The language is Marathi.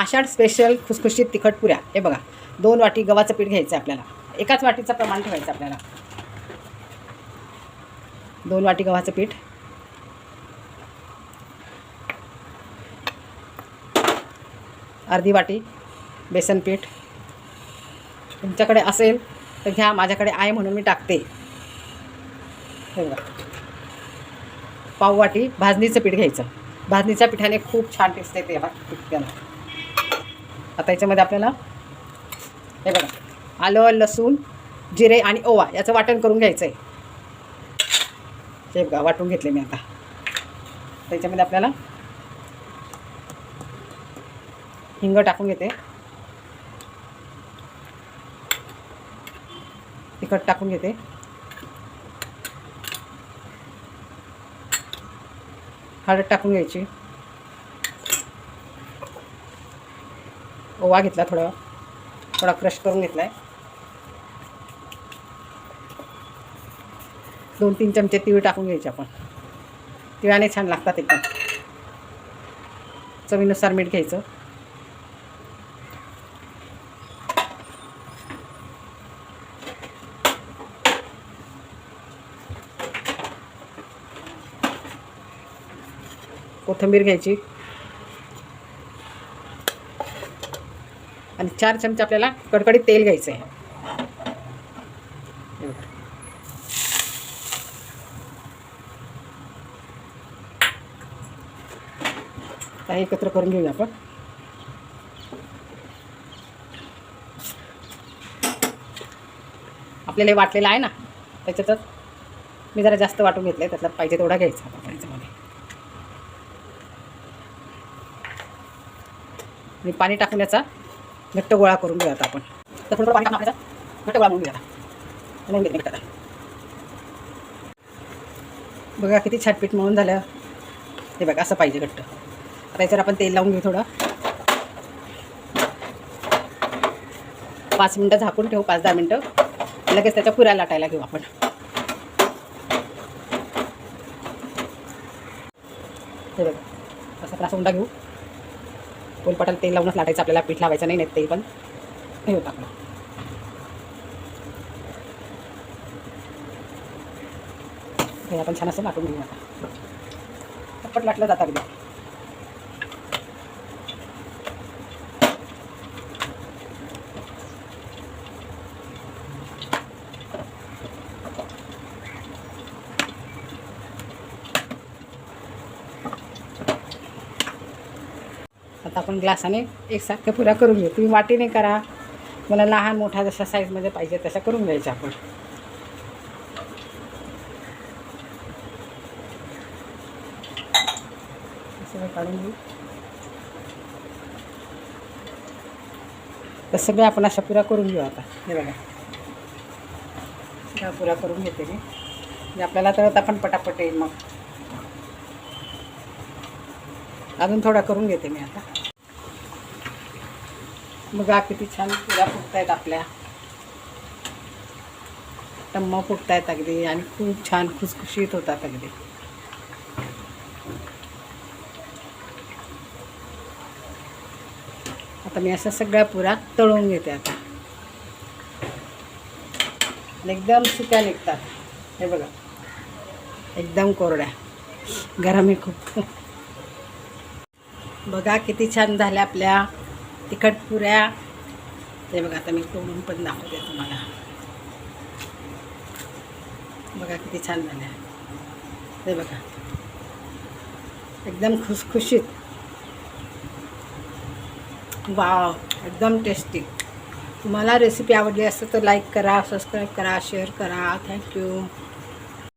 आषाढ स्पेशल खुसखुशीत तिखट पुऱ्या. हे बघा, 2 वाटी गव्हाचं पीठ घ्यायचं आहे आपल्याला. एकाच वाटीचं प्रमाण ठेवायचं आपल्याला. 2 वाटी गव्हाचं पीठ, अर्धी वाटी बेसन पीठ. तुमच्याकडे असेल तर घ्या, माझ्याकडे आहे म्हणून मी टाकते. हे बघा, पाव वाटी भाजणीचं पीठ घ्यायचं. भाजणीच्या पिठाने खूप छान टेस्ट येते पिठाला. आता याच्यामध्ये आपल्याला हे बघा, आलं, लसूण, जिरे आणि ओवा याचं वाटण करून घ्यायचं आहे. हे बघा, वाटून घेतले मी. आता त्याच्यामध्ये आपल्याला हिंग टाकून घेते, तिखट टाकून घेते, हळद टाकून घ्यायची, ओवा घेतला, थोडा क्रश करून घेतला आहे. 2-3 चमचे तीळ टाकून घ्यायचे आपण. तिळाने छान लागतात एकदम. चवीनुसार मीठ घ्यायचं. कोथिंबीर घ्यायची आणि 4 चमचे आपल्याला कडकडीत तेल घ्यायचं आहे. हे एकत्र करून घेऊया आपण. आपल्याला वाटलेलं आहे ना, त्याच्यातच मी जरा जास्त वाटून घेतलं आहे. त्यातला पाहिजे तेवढा घ्यायचा आपण याच्यामध्ये. आणि पाणी टाकून याचा घट्ट गोळा करून घेऊया आता आपण. तर थोडं पाणी टाकून आपल्याला घट्ट गोळा म्हणून घेऊया. म्हणून घेते घट्ट. बघा किती छान पीठ मळून झालं. हे बघा, असं पाहिजे घट्ट. आता याच्यावर आपण तेल लावून घेऊ थोडं. 5 मिनटं झाकून ठेवू, 5-10 मिनटं. लगेच त्याच्या पुऱ्या लाटायला घेऊ आपण. हे बघा, असा असा उंडा घेऊ. पोलपाटाला तेल लावूनच लाटायचं आपल्याला, पीठ लावायचं नाही, तेल पण हे होतं आपलं. हे आपण छान असं लाटून घेऊ. आता पटपट लाटलं जातं अगदी. आता आपण ग्लासाने एकसारख्या पुऱ्या करून घेऊ. तुम्ही वाटीने करा, मला लहान मोठा जशा साईजमध्ये पाहिजे तशा करून घ्यायच्या आपण. सगळं काढून घेऊ. तर सगळ्या आपण अशा पुऱ्या करून घेऊ आता. हे बघा, सगळ्या पुऱ्या करून घेते मी. म्हणजे आपल्याला तर आता पण पटापट येईल. मग अजून थोडा करून घेते मी आता. बघा किती छान पुऱ्या फुगतायत आपल्या. टम्म फुगतायत अगदी आणि खूप छान खुसखुशीत होतात अगदी. आता मी अशा सगळ्या पुऱ्या तळून घेते आता. एकदम सुक्या निघतात. हे बघा, एकदम कोरड्या. गरम आहे खूप. बघा किती छान झाल्या आपल्या तिखट पुऱ्या. हे बघा, आता मी तोडून पण दाखवते तुम्हाला. बघा किती छान झाल्या. हे बघा, एकदम खुसखुशीत. वाव, एकदम टेस्टी. तुम्हाला रेसिपी आवडली असेल तर लाईक करा, सबस्क्राईब करा, शेअर करा. थँक्यू.